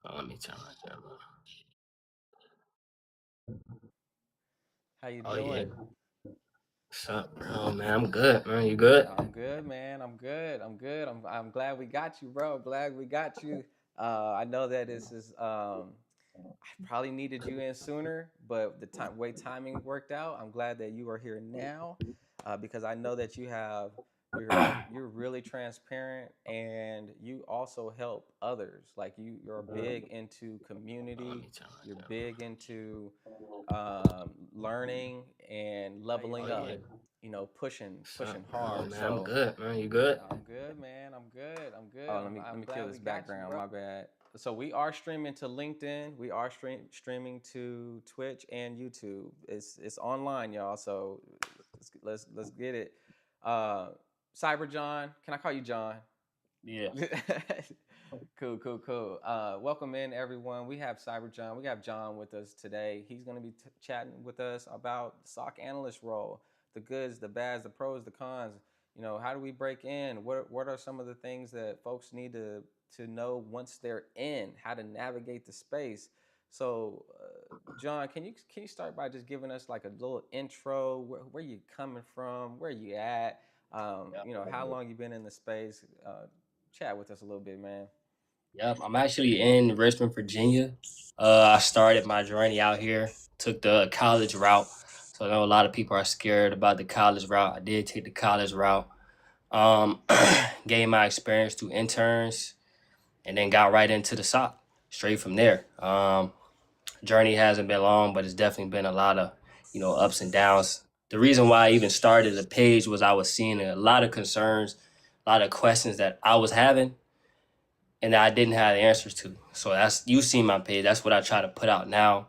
Let me turn my camera. How you Oh yeah. doing? What's up, bro? Man, I'm good, man. You good? I'm good, man. I'm good. I'm good. I'm glad we got you, bro. Glad we got you. I know that this is I probably needed you in sooner, but the way timing worked out, I'm glad that you are here now, because I know that you're really transparent and you also help others. Like you're big into Let community. me turn my You're camera. big into learning and Oh leveling yeah. up. Pushing What's pushing up, bro? hard. Man, I'm So good, man. You good? I'm good, man. I'm good. I'm good. Oh, Let me I'm kill glad this we got you, background. bro. My bad. So we are streaming to LinkedIn. We are streaming to Twitch and YouTube. It's online, y'all. So let's get it. Uh, Cyber John, can I call you John? Yeah. Cool, cool, cool. Welcome in, everyone. We have Cyber John. We have John with us today. He's going to be chatting with us about the SOC analyst role, the goods, the bads, the pros, the cons. How do we break in? What are some of the things that folks need to know once they're in? How to navigate the space? So, John, can you start by just giving us like a little intro? Where you coming from? Where you at? How long you been in the space? Chat with us a little bit, man. Yep. I'm actually in Richmond, Virginia. I started my journey out here. Took the college route. So I know a lot of people are scared about the college route. I did take the college route. Um, Gained my experience through interns, and then got right into the SOC straight from there. Journey hasn't been long, but it's definitely been a lot of ups and downs. The reason why I even started the page was I was seeing a lot of concerns, a lot of questions that I was having, and that I didn't have the answers to. So that's you see my page. That's what I try to put out now.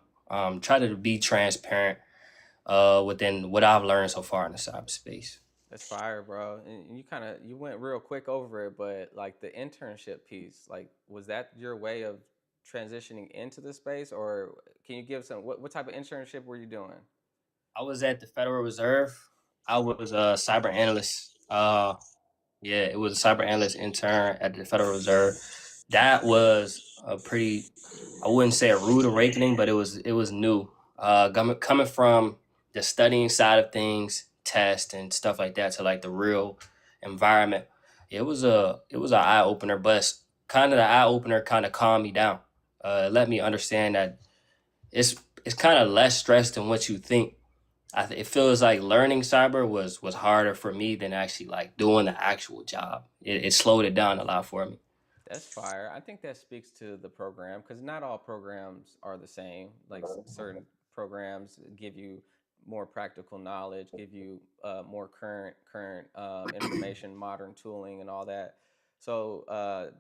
Try to be transparent within what I've learned so far in the cyberspace. That's fire, bro. And you went real quick over it, but like the internship piece, like was that your way of transitioning into the space, or can you give some what type of internship were you doing? I was at the Federal Reserve. I was a cyber analyst. Yeah, it was a cyber analyst intern at the Federal Reserve. That was a pretty, I wouldn't say a rude awakening, but it was new. Coming from the studying side of things, test and stuff like that, to like the real environment. It was an eye opener, but kind of the eye opener kind of calmed me down. It let me understand that it's kind of less stress than what you think. It feels like learning cyber was harder for me than actually like doing the actual job. It slowed it down a lot for me. That's fire. I think that speaks to the program because not all programs are the same. Like certain programs give you more practical knowledge, give you more current information, modern tooling, and all that. So,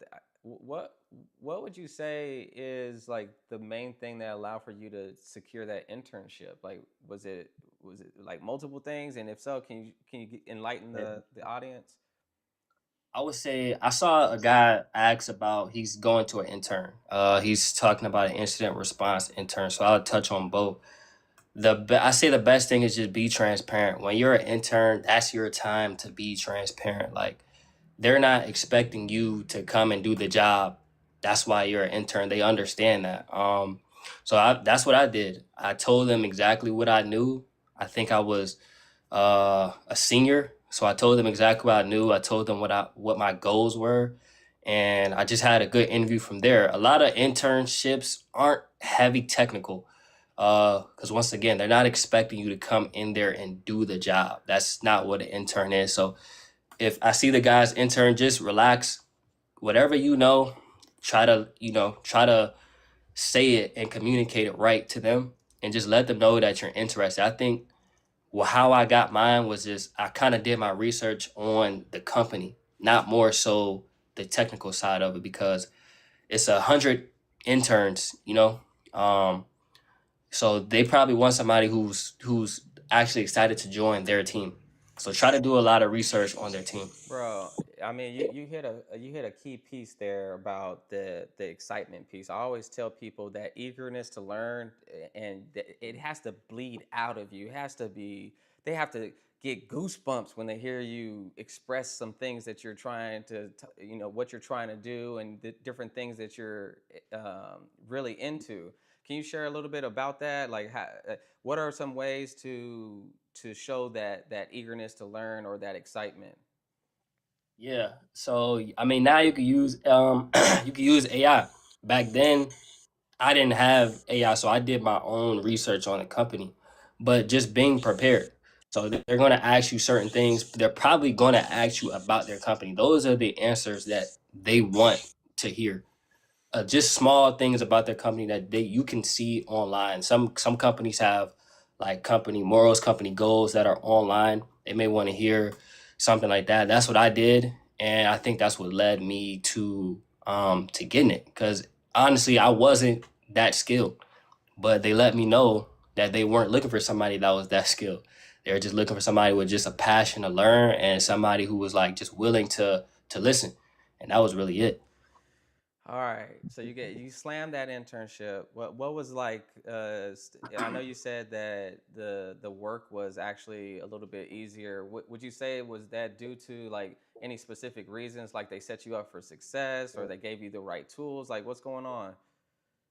what would you say is like the main thing that allowed for you to secure that internship? Like, was it like multiple things? And if so, can you enlighten the audience? I would say I saw a guy ask about he's going to an intern. He's talking about an incident response intern. So I'll touch on both. I say the best thing is just be transparent. When you're an intern, that's your time to be transparent. Like they're not expecting you to come and do the job. That's why you're an intern. They understand that. That's what I did. I told them exactly what I knew. I think I was a senior, so I told them exactly what I knew. I told them what my goals were, and I just had a good interview from there. A lot of internships aren't heavy technical, because once again, they're not expecting you to come in there and do the job. That's not what an intern is. So if I see the guys intern, just relax. Whatever you know, try to say it and communicate it right to them, and just let them know that you're interested. I think how I got mine was just I kind of did my research on the company, not more so the technical side of it, because it's 100 interns, um, so they probably want somebody who's actually excited to join their team. So try to do a lot of research on their team. Bro, I mean, you hit a key piece there about the excitement piece. I always tell people that eagerness to learn and it has to bleed out of you. It has to be they have to get goosebumps when they hear you express some things that you're trying to, what you're trying to do and the different things that you're really into. Can you share a little bit about that? Like, what are some ways to show that eagerness to learn or that excitement? Yeah. So I mean, now you can use you can use AI. Back then, I didn't have AI, so I did my own research on the company, but just being prepared. So they're going to ask you certain things. They're probably going to ask you about their company. Those are the answers that they want to hear. Just small things about their company that they you can see online. Some companies have like company morals, company goals that are online. They may want to hear something like that. That's what I did, and I think that's what led me to getting it. Because honestly, I wasn't that skilled, but they let me know that they weren't looking for somebody that was that skilled. They were just looking for somebody with just a passion to learn and somebody who was like just willing to listen, and that was really it. All right. So you slammed that internship. What was like? I know you said that the work was actually a little bit easier. Would you say was that due to like any specific reasons, like they set you up for success, or they gave you the right tools? Like what's going on?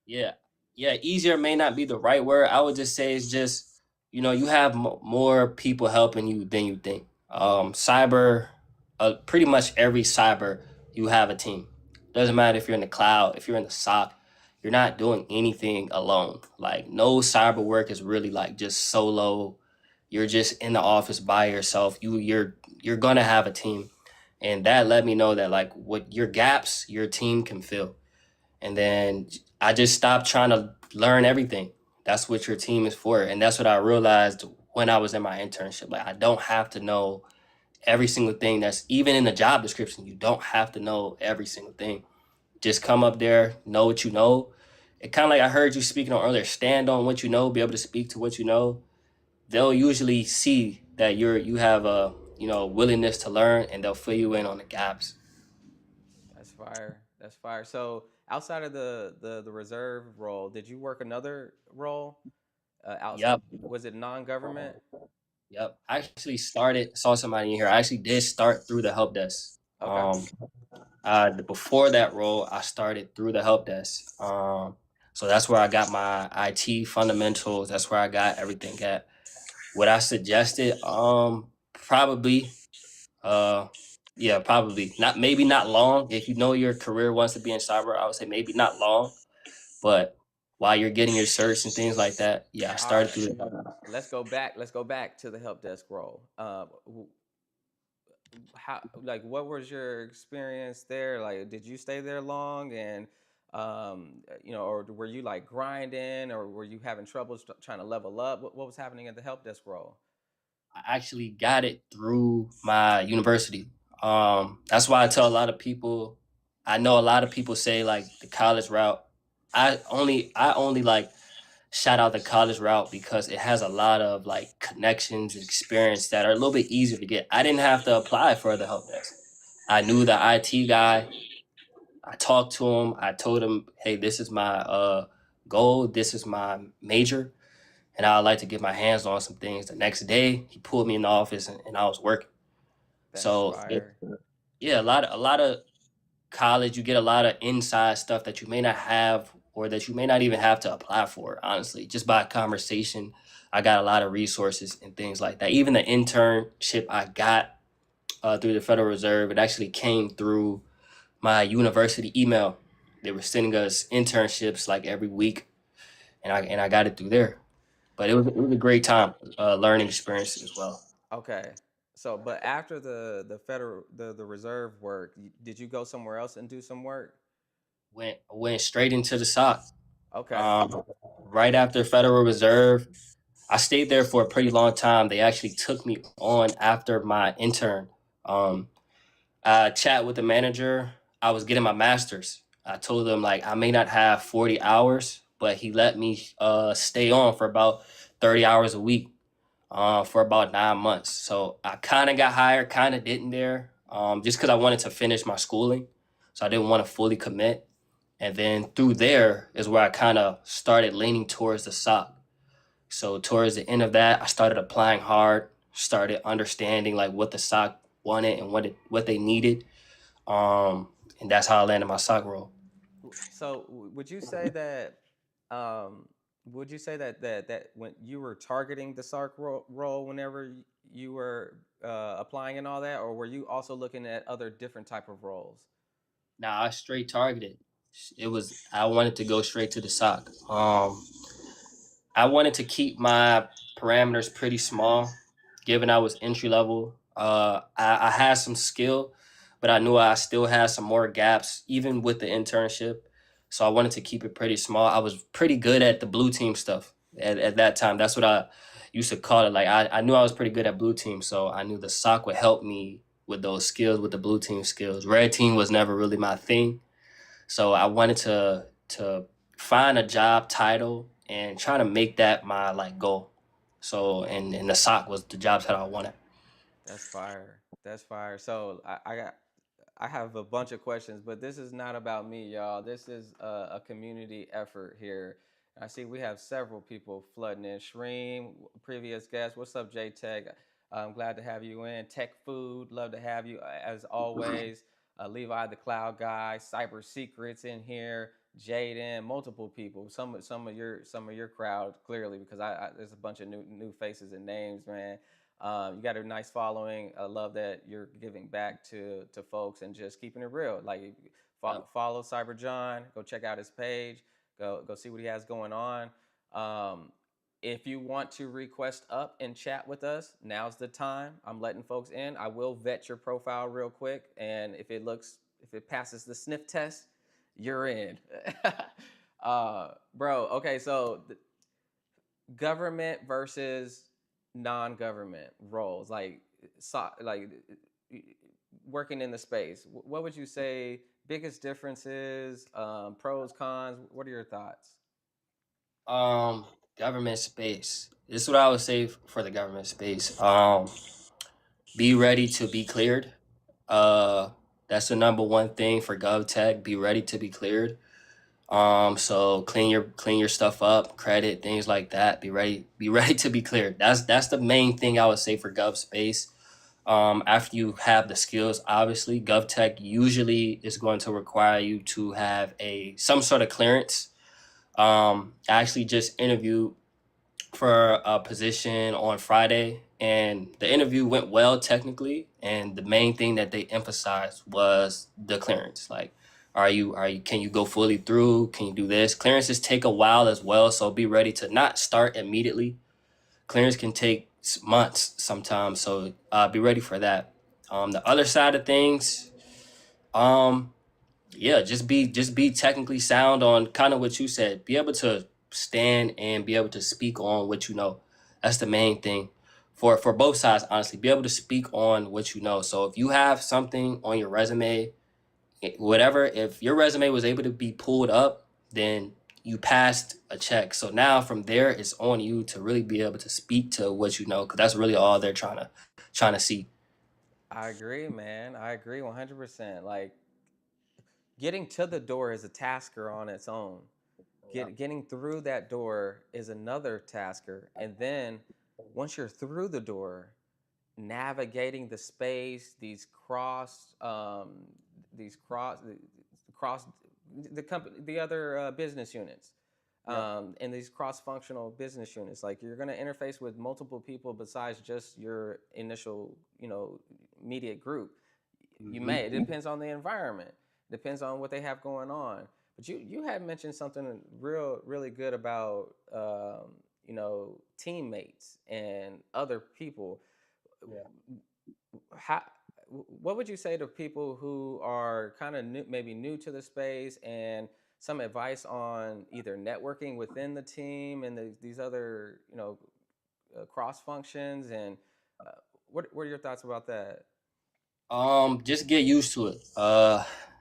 Yeah. Yeah, easier may not be the right word. I would just say it's just, you have more people helping you than you think. Cyber, pretty much every cyber, you have a team. Doesn't matter if you're in the cloud, if you're in the SOC, you're not doing anything alone. Like no cyber work is really like just solo. You're just in the office by yourself. You're gonna have a team, and that let me know that like what your gaps, your team can fill. And then I just stopped trying to learn everything. That's what your team is for. And that's what I realized when I was in my internship. Like I don't have to know every single thing that's even in the job description. You don't have to know every single thing. Just come up there, know what you know. It kind of like I heard you speaking on earlier, stand on what you know, be able to speak to what you know. They'll usually see that you have a willingness to learn, and they'll fill you in on the gaps. That's fire. That's fire. So outside of the reserve role, did you work another role? Outside, Yep. was it non-government? Yep. I actually saw somebody in here. I actually did start through the help desk. Okay. Before that role, I started through the help desk. So that's where I got my IT fundamentals. That's where I got everything at. What I suggested, probably, uh, yeah, probably not. Maybe not long. If you know your career wants to be in cyber, I would say maybe not long. But while you're getting your certs and things like that, yeah, I All started right. through the help desk. Let's go back. Let's go back to the help desk role. How, like, what was your experience there? Like, did you stay there long? And or were you like grinding, or were you having trouble trying to level up? What was happening at the help desk role? I actually got it through my university. That's why I tell a lot of people. I know a lot of people say like the college route. I only like shout out the college route because it has a lot of like connections and experience that are a little bit easier to get. I didn't have to apply for the help desk. I knew the IT guy. I talked to him. I told him, "Hey, this is my goal. This is my major, and I'd like to get my hands on some things." The next day, he pulled me in the office, and I was working. That's So fire. yeah, a lot of college, you get a lot of inside stuff that you may not have or that you may not even have to apply for. Honestly, just by conversation, I got a lot of resources and things like that. Even the internship I got through the Federal Reserve, it actually came through my university email. They were sending us internships like every week, and I got it through there. But it was a great time, learning experience as well. Okay. So, but after the federal the reserve work, did you go somewhere else and do some work? Went straight into the SOC. Okay. Um, right after Federal Reserve, I stayed there for a pretty long time. They actually took me on after my intern. Um, I chat with the manager. I was getting my master's. I told him like I may not have 40 hours, but he let me stay on for about 30 hours a week for about 9 months. So I kind of got hired, kind of didn't there, just because I wanted to finish my schooling. So I didn't want to fully commit. And then through there is where I kind of started leaning towards the SOC. So towards the end of that, I started applying hard. started understanding like what the SOC wanted and what they needed. Um, and that's how I landed my SOC role. So would you say that um would you say that when you were targeting the SARC role whenever you were applying and all that, or were you also looking at other different type of roles? Now I straight targeted. It was I wanted to go straight to the SOC. I wanted to keep my parameters pretty small, given I was entry level. I had some skill, but I knew I still had some more gaps, even with the internship. So I wanted to keep it pretty small. I was pretty good at the blue team stuff at that time. That's what I used to call it. Like I knew I was pretty good at blue team, so I knew the SOC would help me with those skills, with the blue team skills. Red team was never really my thing. So I wanted to find a job title and try to make that my like goal. So and the SOC was the job title I wanted. That's fire. That's fire. So I have a bunch of questions, but this is not about me, y'all. This is a community effort here. I see we have several people flooding in. Shreem, previous guest. What's up, J Tech? I'm glad to have you in. Tech Food, love to have you as always. Levi the Cloud Guy, Cyber Secrets in here. Jaden, multiple people. Some of your crowd clearly because there's a bunch of new faces and names, man. You got a nice following. I love that you're giving back to folks and just keeping it real. Like Yep. follow Cyber John. Go check out his page. Go see what he has going on. Um, if you want to request up and chat with us, now's the time. I'm letting folks in. I will vet your profile real quick, and if it passes the sniff test, you're in. Bro, okay, so government versus non-government roles, like working in the space. What would you say biggest differences, pros, cons? What are your thoughts? Um, Government space. This is what I would say for the government space. Be ready to be cleared. Uh, that's the number one thing for GovTech. Be ready to be cleared. So clean your stuff up, credit, things like that. Be ready to be cleared. That's the main thing I would say for Gov space. After you have the skills, obviously, GovTech usually is going to require you to have a some sort of clearance. I actually just interviewed for a position on Friday, and the interview went well technically. And the main thing that they emphasized was the clearance. Like, are you can you go fully through? Can you do this? Clearances take a while as well, so be ready to not start immediately. Clearance can take months sometimes, so be ready for that. The other side of things, um, yeah, just be technically sound on kind of what you said. Be able to stand and be able to speak on what you know. That's the main thing for both sides. Honestly, be able to speak on what you know. So if you have something on your resume, whatever, if your resume was able to be pulled up, then you passed a check. So now from there, it's on you to really be able to speak to what you know, because that's really all they're trying to see. I agree, man. I agree 100%. Like getting to the door is a tasker on its own. Yeah. Getting through that door is another tasker, and then once you're through the door, navigating the space, these cross the company, the other business units, Yep. and these cross-functional business units. Like you're going to interface with multiple people besides just your initial, immediate group. You Hmm. may. It depends on the environment. Depends on what they have going on. But you had mentioned something really good about teammates and other people. Yeah. How what would you say to people who are kind of new, maybe new to the space, and some advice on either networking within the team and these other cross functions, and uh, what are your thoughts about that? Just get used to it.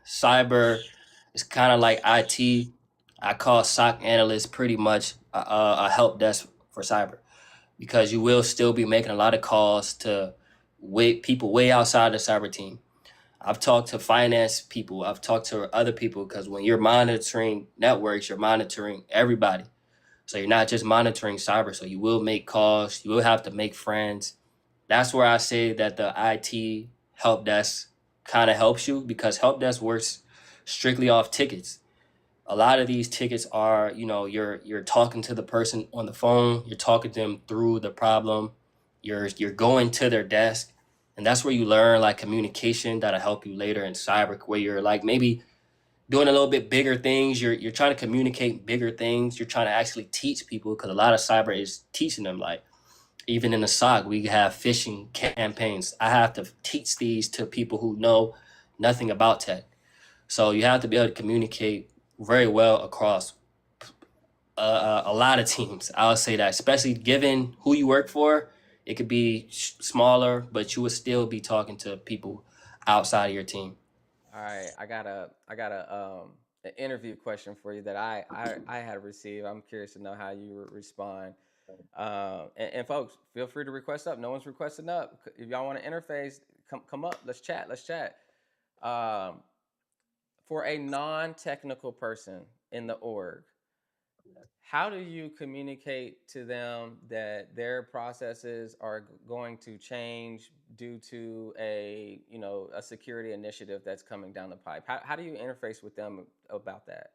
Cyber is kind of like IT. I call SOC analyst pretty much a help desk for cyber, because you will still be making a lot of calls to people way outside the cyber team. I've talked to finance people. I've talked to other people, because when you're monitoring networks, you're monitoring everybody. So you're not just monitoring cyber. So you will make calls. You will have to make friends. That's where I say that the IT help desk kind of helps you, because help desk works strictly off tickets. A lot of these tickets are, you're talking to the person on the phone, you're talking to them through the problem, you're going to their desk, and that's where you learn like communication that'll help you later in cyber, where you're like maybe doing a little bit bigger things. You're trying to communicate bigger things. You're trying to actually teach people, because a lot of cyber is teaching them. Like even in the SOC, we have phishing campaigns. I have to teach these to people who know nothing about tech. So you have to be able to communicate very well across a lot of teams. I would say that, especially given who you work for, it could be smaller, but you would still be talking to people outside of your team. All right, I got a an interview question for you that I had received. I'm curious to know how you respond. And folks, feel free to request up. No one's requesting up. If y'all want to interface, come up. Let's chat. Let's chat. Um, for a non-technical person in the org, how do you communicate to them that their processes are going to change due to a security initiative that's coming down the pipe? How do you interface with them about that?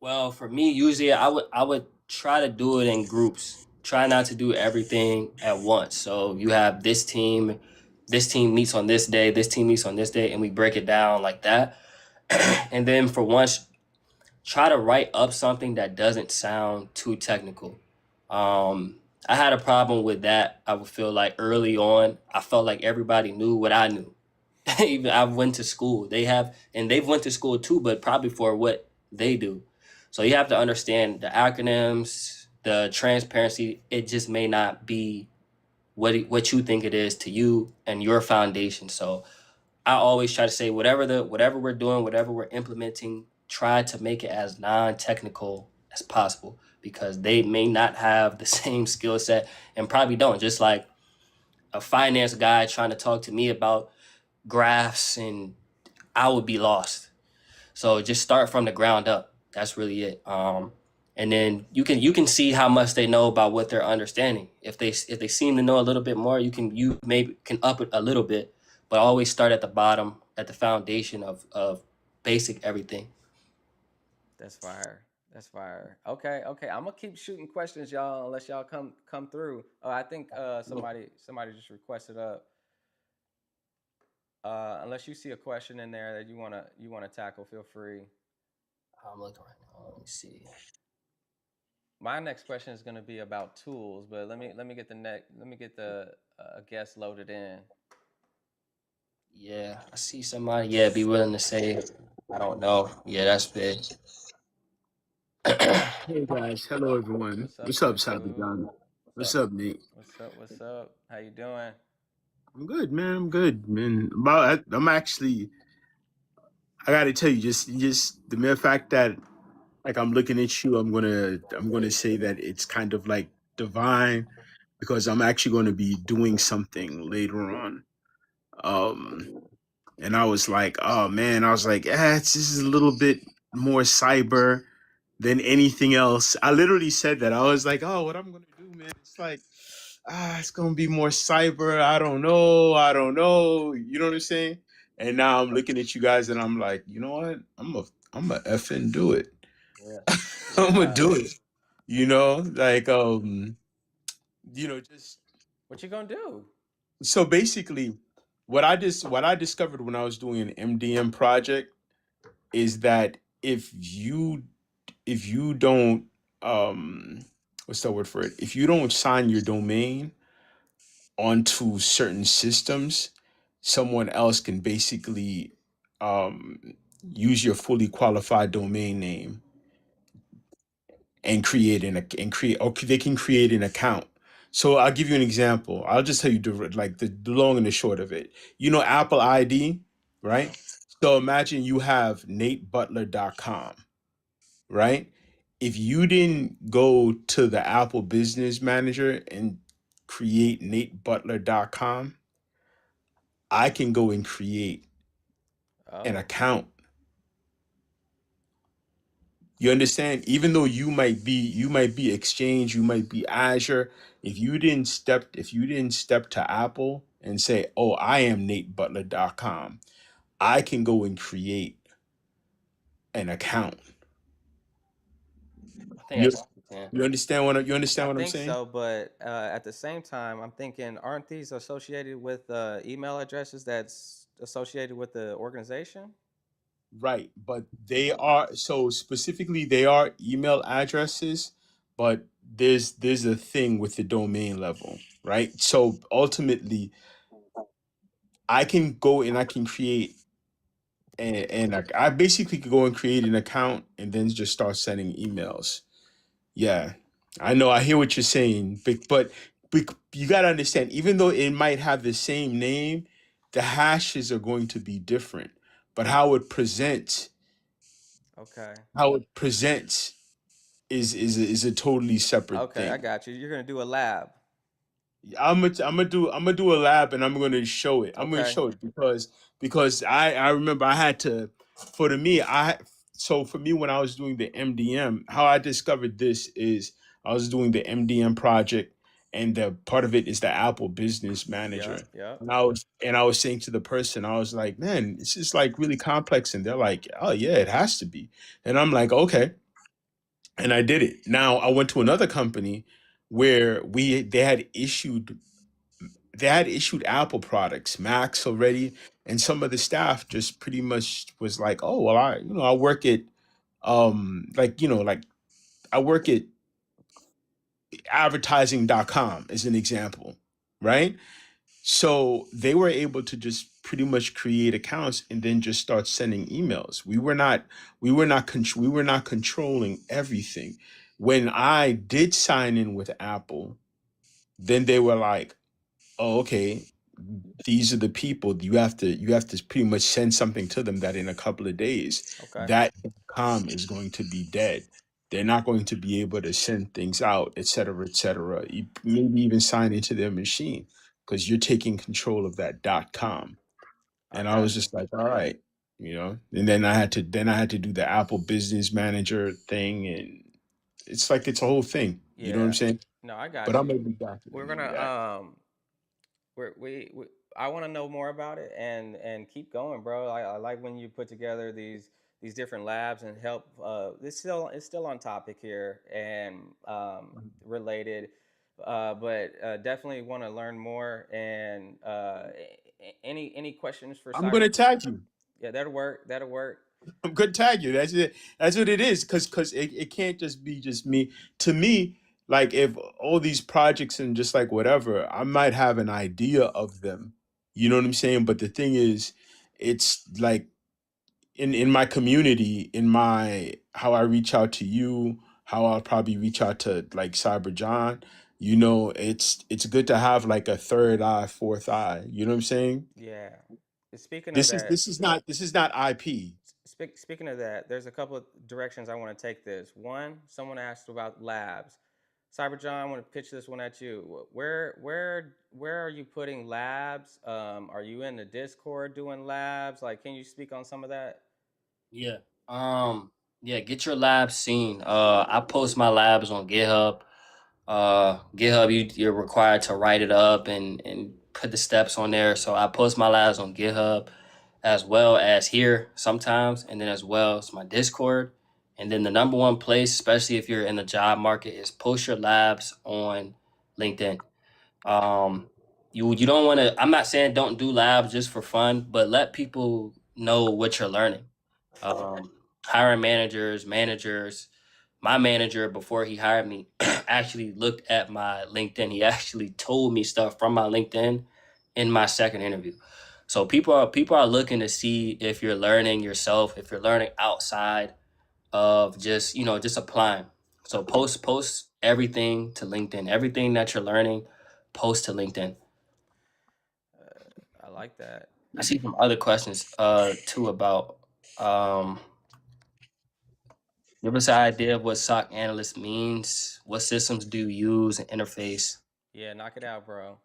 Well, for me, usually I would try to do it in groups. Try not to do everything at once. So you have this team meets on this day, this team meets on this day, and we break it down like that. And then for once, try to write up something that doesn't sound too technical. Um, I had a problem with that. I would feel like early on, I felt like everybody knew what I knew. Even I went to school. They've went to school too, but probably for what they do. So you have to understand the acronyms, the transparency. It just may not be what you think it is to you and your foundation. So I always try to say whatever we're doing, whatever we're implementing, try to make it as non-technical as possible, because they may not have the same skill set and probably don't. Just like a finance guy trying to talk to me about graphs, and I would be lost. So just start from the ground up. That's really it. And then you can see how much they know about what they're understanding. If they seem to know a little bit more, you maybe can up it a little bit, but always start at the bottom, at the foundation of basic everything. That's fire. That's fire. Okay, okay. I'm gonna keep shooting questions, y'all, unless y'all come through. I think somebody just requested up. Unless you see a question in there that you wanna tackle, feel free. I'm looking right now. Let me see. My next question is gonna be about tools, but let me get the guest loaded in. Yeah, I see somebody. Yeah, be willing to say, I don't know. Yeah, that's big. Hey guys, hello everyone. What's up, What's up, good Cyber dude? John? What's What's up? up, Nate? What's up? What's up? How you doing? I'm good, man. I'm good, man. I'm actually. I gotta tell you, just the mere fact that like I'm looking at you, I'm gonna say that it's kind of like divine because I'm actually going to be doing something later on. Um, and I was like, oh man, I was like, this is a little bit more cyber than anything else. I literally said that. I was like, oh, what I'm gonna do, man, it's like, it's gonna be more cyber. I don't know. You know what I'm saying? And now I'm looking at you guys and I'm like, you know what? I'm a effing do it. Yeah. I'm gonna Yeah. do it. You know, like just What you gonna do? so basically what I discovered when I was doing an MDM project is that if you don't what's that word for it? If you don't sign your domain onto certain systems, someone else can basically use your fully qualified domain name and create or they can create an account. So I'll give you an example. I'll just tell you like the long and the short of it. You know Apple ID, right? So imagine you have natebutler.com, right? If you didn't go to the Apple Business Manager and create natebutler.com, I can go and create an Oh. account. You understand? Even though you might be Exchange, you might be Azure, if you didn't step to Apple and say, "Oh, I am NateButler.com," I can go and create an account. I think You that's yeah. you understand I what I'm think saying? so, but at the same time, I'm thinking, aren't these associated with email addresses that's associated with the organization? Right, but they are so specifically they are email addresses, but there's a thing with the domain level, right? So ultimately, I can go and I can create I basically could go and create an account and then just start sending emails. Yeah, I know. I hear what you're saying, but you got to understand, even though it might have the same name, the hashes are going to be different. But Okay. how it presents is a totally separate Okay, I thing. got you. You're gonna do a lab. I'm gonna do a lab and I'm gonna show it. I'm gonna Okay. show it because I remember I had to for the me I so for me when I was doing the MDM, how I discovered this is I was doing the MDM project and the part of it is the Apple Business Manager. Yep. Yep. And I was saying to the person, I was like, man, this is like really complex. And they're like, oh yeah, it has to be. And I'm like, okay. And I did it. Now I went to another company where they had issued Apple products, Macs already, and some of the staff just pretty much was like, "Oh, well, I work at like I work at advertising.com as an example, right?" So they were able to just pretty much create accounts and then just start sending emails. We were not controlling everything. When I did sign in with Apple, then they were like, "Oh, okay, these are the people you have to pretty much send something to them that in a couple of days Okay. that com is going to be dead. They're not going to be able to send things out, et cetera, et cetera. You maybe even sign into their machine because you're taking control of that .com." I And I was got you. just like, all right, And then I had to do the Apple Business Manager thing, and it's like it's a whole thing. You know what I'm Yeah. saying? No, I But got I'm you. gonna be We're documenting gonna that. we I want to know more about it and keep going, bro. I like when you put together these different labs and help. It's still on topic here and related, but definitely want to learn more. And any questions for I'm Cyber? gonna tag you. Yeah, that'll work. That'll work. I'm gonna tag you. That's it. That's what it is. Cause it can't just be just me. To me, like if all these projects and just like whatever, I might have an idea of them. You know what I'm saying? But the thing is, it's like in my community, in my how I reach out to you, how I'll probably reach out to like Cyber John. It's good to have like a third eye, fourth eye. You know what I'm saying? Yeah. Speaking of that, This is not IP. Speaking of that, there's a couple of directions I want to take this. One, someone asked about labs. Cyber John, I want to pitch this one at you. Where are you putting labs? Are you in the Discord doing labs? Like, can you speak on some of that? Yeah. Yeah, get your labs seen. I post my labs on GitHub. GitHub, you're required to write it up and put the steps on there. So I post my labs on GitHub as well as here sometimes, and then as well as my Discord. And then the number one place, especially if you're in the job market, is post your labs on LinkedIn. Um, you don't want to. I'm not saying don't do labs just for fun, but let people know what you're learning. Hiring managers. My manager before he hired me actually looked at my LinkedIn. He actually told me stuff from my LinkedIn in my second interview. So people are looking to see if you're learning yourself, if you're learning outside of just applying. So post everything to LinkedIn. Everything that you're learning, post to LinkedIn. I like that. I see some other questions too about give us an idea of what SOC analyst means. What systems do you use and interface? Yeah, knock it out, bro.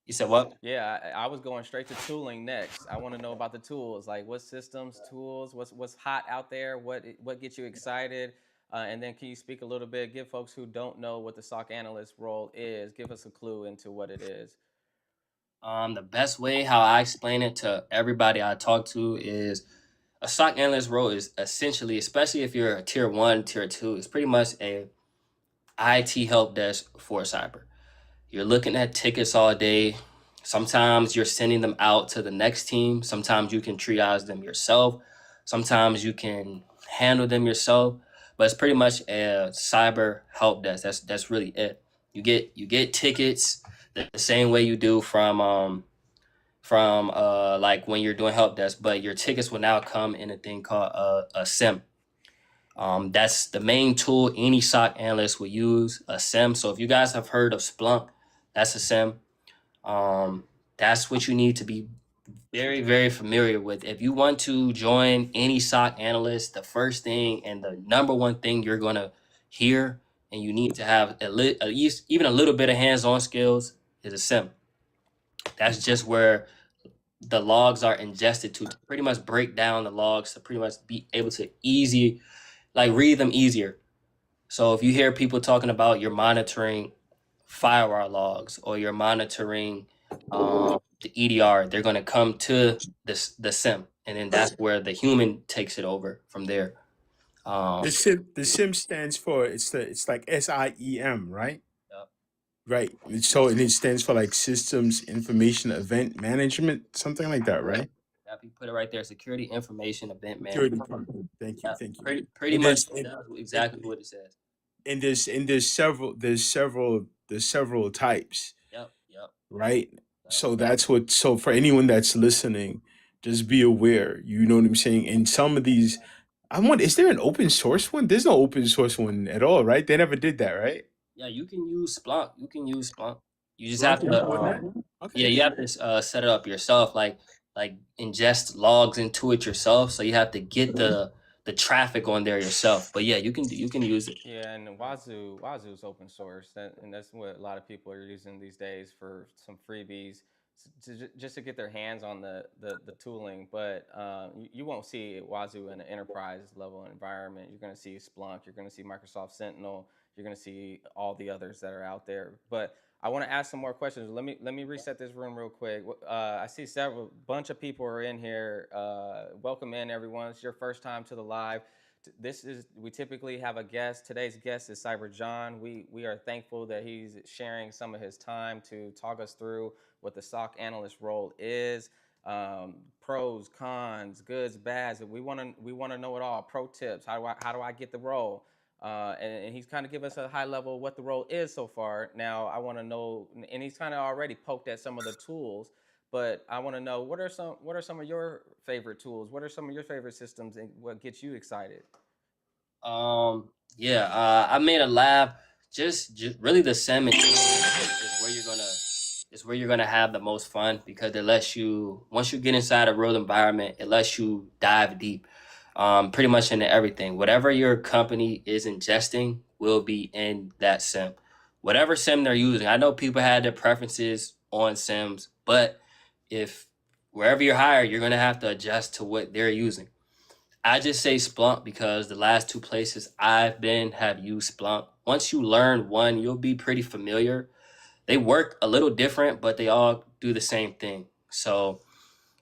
You said what? Yeah, I was going straight to tooling next. I want to know about the tools, like what systems, tools, what's hot out there, what gets you excited, and then can you speak a little bit, give folks who don't know what the SOC analyst role is, give us a clue into what it is. The best way how I explain it to everybody I talk to is a SOC analyst role is essentially, especially if you're a tier one, tier two, it's pretty much a IT help desk for cyber. You're looking at tickets all day. Sometimes you're sending them out to the next team. Sometimes you can triage them yourself. Sometimes you can handle them yourself. But it's pretty much a cyber help desk. That's really it. You get tickets the same way you do from like when you're doing help desk, but your tickets will now come in a thing called a SIM. That's the main tool any SOC analyst will use, a SIM. So if you guys have heard of Splunk, that's a SIM. Um, that's what you need to be very, very familiar with. If you want to join any SOC analyst, the first thing and the number one thing you're going to hear and you need to have at least even a little bit of hands-on skills is a SIM. That's just where the logs are ingested to pretty much break down the logs to pretty much be able to read them easier. So if you hear people talking about you're monitoring firewall logs or you're monitoring the EDR, they're going to come to the SIM, and then that's where the human takes it over from there. The SIM stands for it's like SIEM, right? Yep, Right. So and it stands for like Systems Information Event Management, something like that, right? yep, you put it right there. Security information event Security management. company. Thank you, Yeah, thank you. pretty And much there's and, does and, exactly what it says. and there's several types, Yep, yep, right? yep. So for anyone that's listening, just be aware. You know what I'm saying? And some of these, is there an open source one? There's no open source one at all, right? They never did that, right? Yeah, you can use Splunk. You can use Splunk. You just have Splunk is to, doing that. yeah, Okay. you have to set it up yourself, like ingest logs into it yourself. So you have to get the traffic on there yourself. But yeah, you can use it. Yeah, and Wazoo is open source, and that's what a lot of people are using these days for some freebies, just to get their hands on the tooling. But you won't see Wazoo in an enterprise level environment. You're going to see Splunk, you're going to see Microsoft Sentinel, you're going to see all the others that are out there. But I want to ask some more questions. Let me reset this room real quick. I see several bunch of people are in here. Welcome in everyone. It's your first time to the live. This is we typically have a guest. Today's guest is Cyber John. We are thankful that he's sharing some of his time to talk us through what the SOC analyst role is, pros, cons, goods, bads. We want to know it all. Pro tips. How do I get the role? And he's kind of give us a high level of what the role is so far. Now I want to know, and he's kind of already poked at some of the tools, but I want to know what are some of your favorite tools? What are some of your favorite systems, and what gets you excited? Yeah, I made a lab. Just really the salmon is where you're gonna have the most fun because it lets you once you get inside a real environment, it lets you dive deep, pretty much into everything. Whatever your company is ingesting will be in that sim. Whatever sim they're using. I know people had their preferences on sims, but if wherever you're hired, you're gonna have to adjust to what they're using. I just say Splunk because the last two places I've been have used Splunk. Once you learn one, you'll be pretty familiar. They work a little different, but they all do the same thing. So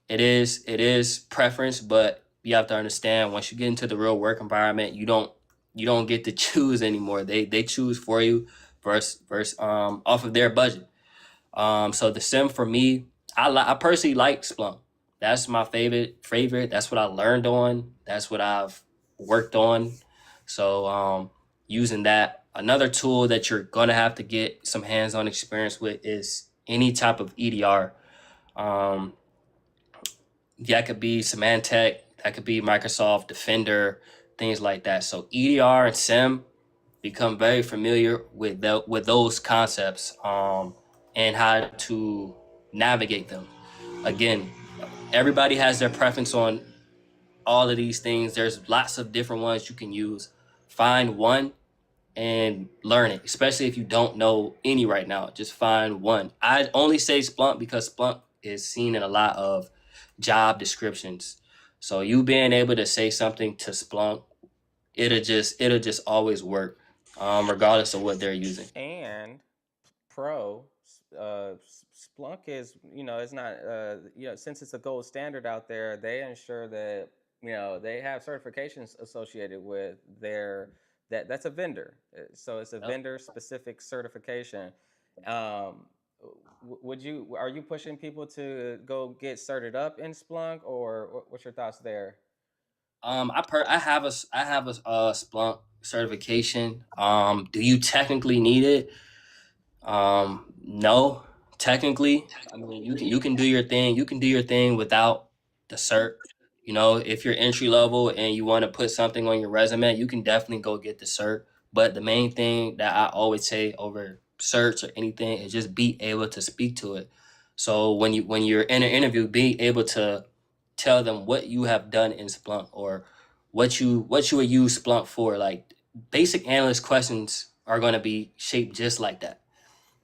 it is preference, but you have to understand once you get into the real work environment, you don't get to choose anymore. They choose for you versus off of their budget. So the sim for me, I personally like Splunk. That's my favorite. That's what I learned on. That's what I've worked on. So using that. Another tool that you're gonna have to get some hands-on experience with is any type of EDR. Um, that could be Symantec, that could be Microsoft Defender, things like that. So EDR and SIM become very familiar with those concepts and how to navigate them. Again, everybody has their preference on all of these things. There's lots of different ones you can use. Find one and learn it, especially if you don't know any right now. Just find one. I only say Splunk because Splunk is seen in a lot of job descriptions. So you being able to say something to Splunk, it'll just always work, regardless of what they're using. And Pro, Splunk is, it's not, since it's a gold standard out there, they ensure that, they have certifications associated with that's a vendor. So it's a Yep. vendor specific certification. Um, are you pushing people to go get certed up in Splunk, or what's your thoughts there? I have a Splunk certification. Do you technically need it? No, technically. I mean, you can do your thing. You can do your thing without the cert. You know, if you're entry level and you want to put something on your resume, you can definitely go get the cert. But the main thing that I always say over certs or anything is just be able to speak to it. So when you're in an interview, be able to tell them what you have done in Splunk or what you would use Splunk for. Like basic analyst questions are going to be shaped just like that.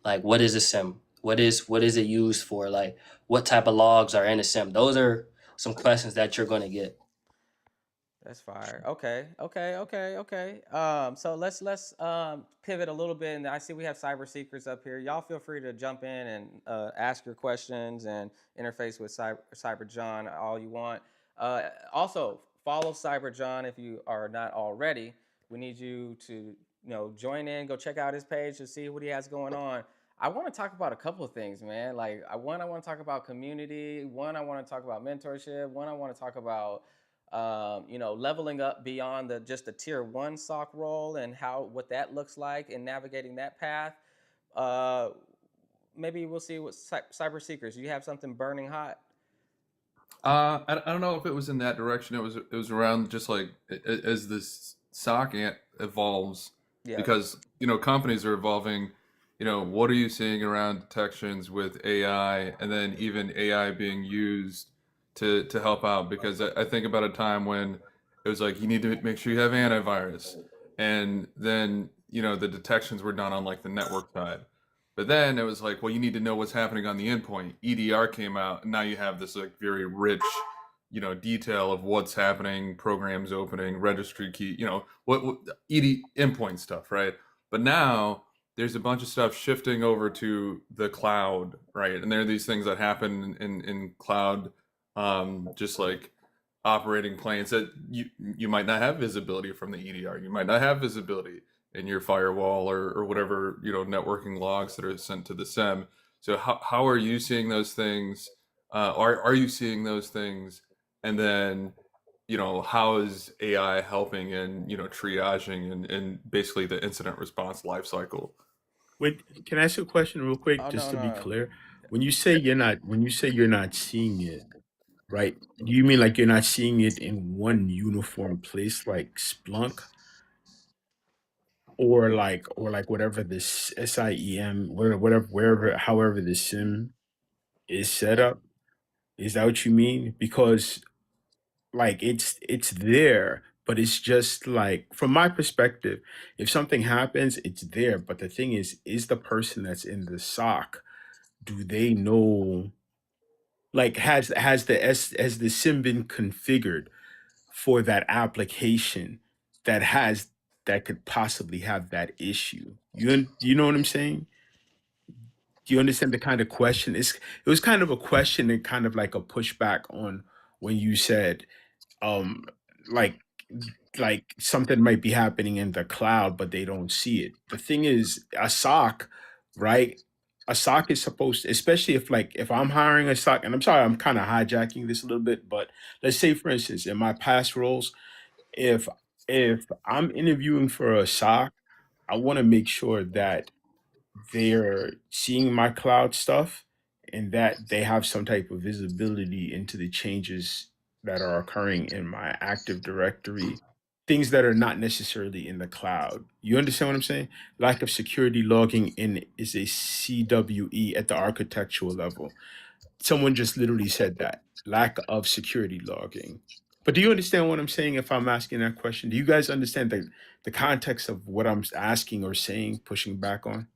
Like, what is a sim? What is it used for? Like, what type of logs are in a sim? Those are some questions that you're gonna get. That's fire. Okay, okay, okay, okay. So let's pivot a little bit, and I see we have cyber secrets up here. Y'all feel free to jump in and ask your questions and interface with Cyber John all you want. Also, follow Cyber John if you are not already. We need you to join in, go check out his page to see what he has going on. I want to talk about a couple of things, man. Like, I want to talk about community. One, I want to talk about mentorship. One, I want to talk about leveling up beyond just the tier one SOC role and what that looks like and navigating that path. Uh, Maybe we'll see what cyber seekers. You have something burning hot. I don't know if it was in that direction. It was around just like as this SOC evolves, Yeah. because companies are evolving. What are you seeing around detections with AI, and then even AI being used to help out? Because I think about a time when it was like you need to make sure you have antivirus, and then the detections were done on like the network side. But then it was like, well, you need to know what's happening on the endpoint. EDR came out, and now you have this like very rich, detail of what's happening, programs opening, registry key, what ED endpoint stuff, right? But now there's a bunch of stuff shifting over to the cloud, right? And there are these things that happen in cloud, just like operating planes that you might not have visibility from the EDR. You might not have visibility in your firewall or whatever networking logs that are sent to the SIEM. So how are you seeing those things? Are you seeing those things? And then how is AI helping in triaging and basically the incident response lifecycle? Can I ask you a question real quick, Oh, just no, to be no. clear? When you say you're not seeing it, right? Do you mean like you're not seeing it in one uniform place like Splunk, or like whatever this SIEM, whatever, wherever, however the SIM is set up? Is that what you mean? Because like it's there, but it's just like, from my perspective, if something happens, it's there. But the thing is the person that's in the SOC, do they know, like, has the sim been configured for that application that could possibly have that issue? You know what I'm saying? Do you understand the kind of question? It was kind of a question and kind of like a pushback on when you said, um like something might be happening in the cloud but they don't see it. The thing is, a SOC, right? A SOC is supposed to, especially if I'm hiring a SOC, and I'm sorry, I'm kind of hijacking this a little bit, but let's say, for instance, in my past roles, if I'm interviewing for a SOC, I want to make sure that they're seeing my cloud stuff and that they have some type of visibility into the changes that are occurring in my Active Directory, things that are not necessarily in the cloud. You understand what I'm saying? Lack of security logging in is a CWE at the architectural level. Someone just literally said that. Lack of security logging. But do you understand what I'm saying if I'm asking that question? Do you guys understand the context of what I'm asking or saying, pushing back on?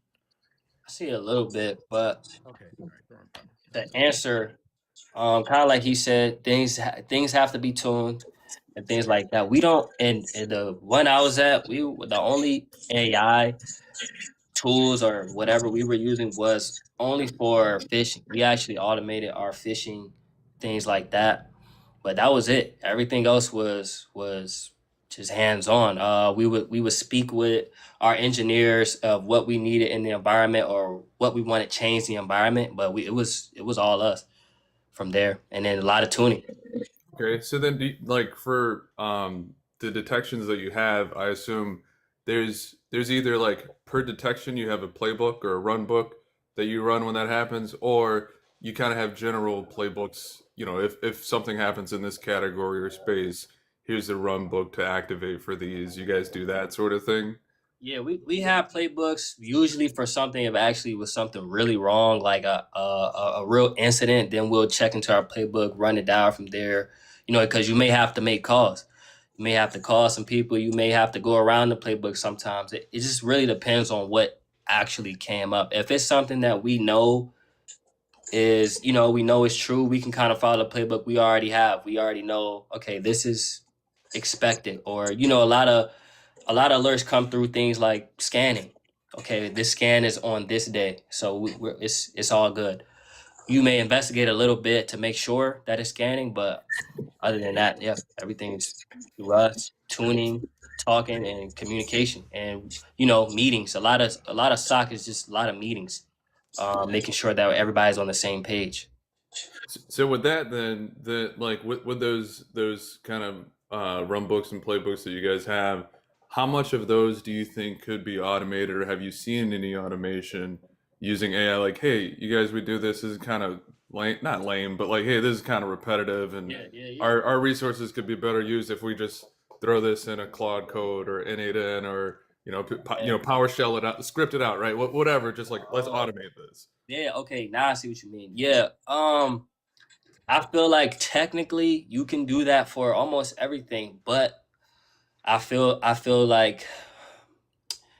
I see a little bit, but Okay. All right. Go on, brother. the answer, kind of like he said, things have to be tuned and things like that. We don't, and the one I was at, we were the only AI tools or whatever we were using was only for fishing. We actually automated our fishing, things like that. But that was it. Everything else was just hands on. We would speak with our engineers of what we needed in the environment or what we want to change the environment. But it was all us from there, and then a lot of tuning. Okay, so then like for the detections that you have, I assume there's either like per detection you have a playbook or a run book that you run when that happens, or you kind of have general playbooks. You know, if something happens in this category or space, here's the run book to activate for these. You guys do that sort of thing? Yeah, we have playbooks usually for something if actually was something really wrong, like a real incident. Then we'll check into our playbook, run it down from there. Because you may have to make calls. You may have to call some people. You may have to go around the playbook sometimes. It just really depends on what actually came up. If it's something that we know is true, we can kind of follow the playbook we already have. We already know, okay, this is expected, or a lot of alerts come through things like scanning. Okay, this scan is on this day, so it's all good. You may investigate a little bit to make sure that it's scanning, but other than that, yeah, everything's through us tuning, talking, and communication, and meetings. A lot of SOC is just a lot of meetings, making sure that everybody's on the same page. So with that, then the like with those kind of run books and playbooks that you guys have, how much of those do you think could be automated, or have you seen any automation using AI? Like, hey, you guys, we do this. This is kind of lame, not lame, but like, hey, this is kind of repetitive, and Yeah, yeah, yeah. our resources could be better used if we just throw this in a Claude code or N8N or PowerShell it out, script it out, right? Whatever. Just like let's Oh, automate this. yeah. Okay, now I see what you mean. Yeah. I feel like technically you can do that for almost everything, but I feel like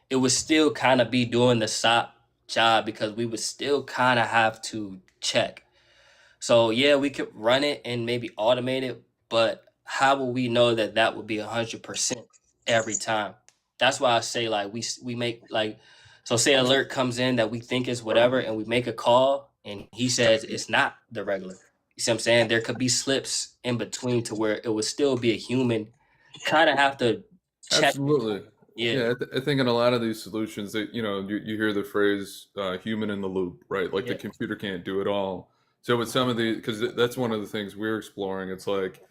it would still kind of be doing the SOP job because we would still kind of have to check. So yeah, we could run it and maybe automate it, but how will we know that that would be 100% every time? That's why I say like we make like, so say alert comes in that we think is whatever, and we make a call and he says it's not the regular. You see what I'm saying? There could be slips in between to where it would still be a human. Kind of have to check. Absolutely. Yeah, Yeah, I think in a lot of these solutions that you hear the phrase "human in the loop," right? Like the yeah, computer can't do it all. So with some of the, because that's one of the things we're exploring. It's like,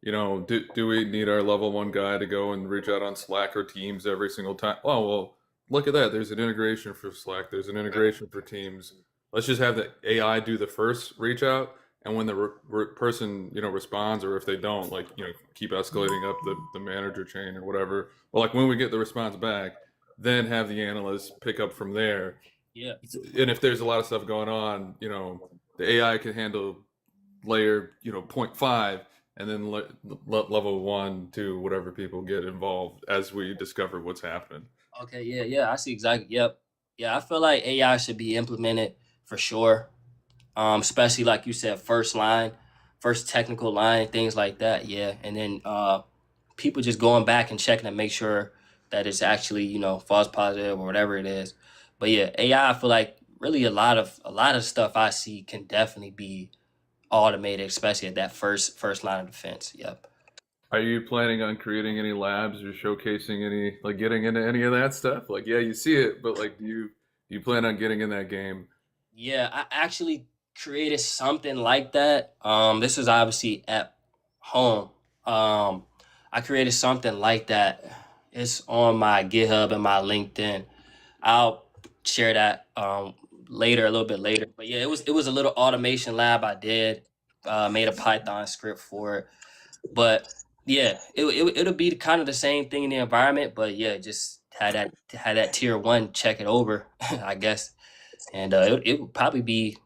do we need our level one guy to go and reach out on Slack or Teams every single time? Oh well, look at that. There's an integration for Slack. There's an integration for Teams. Let's just have the AI do the first reach out, and when the person responds, or if they don't, like keep escalating up the manager chain or whatever. Well, like when we get the response back, then have the analysts pick up from there. yeah. And if there's a lot of stuff going on, the AI can handle layer point 0.5, and then level 1 to whatever people get involved as we discover what's happening. Okay, yeah, yeah. I see exactly. Yep. Yeah, I feel like AI should be implemented for sure. Especially like you said, first line, first technical line, things like that. Yeah, and then people just going back and checking to make sure that it's actually false positive or whatever it is. But yeah, AI, I feel like really a lot of stuff I see can definitely be automated, especially at that first line of defense. Yep. Are you planning on creating any labs or showcasing any, like getting into any of that stuff? Like, yeah, you see it, but like, do you plan on getting in that game? Yeah, I actually created something like that. This is obviously at home. I created something like that. It's on my GitHub and my LinkedIn. I'll share that later, a little bit later. But yeah, it was a little automation lab I did. Made a Python script for it. But yeah, it'll be kind of the same thing in the environment. But yeah, just had that tier one check it over, I guess, and it would probably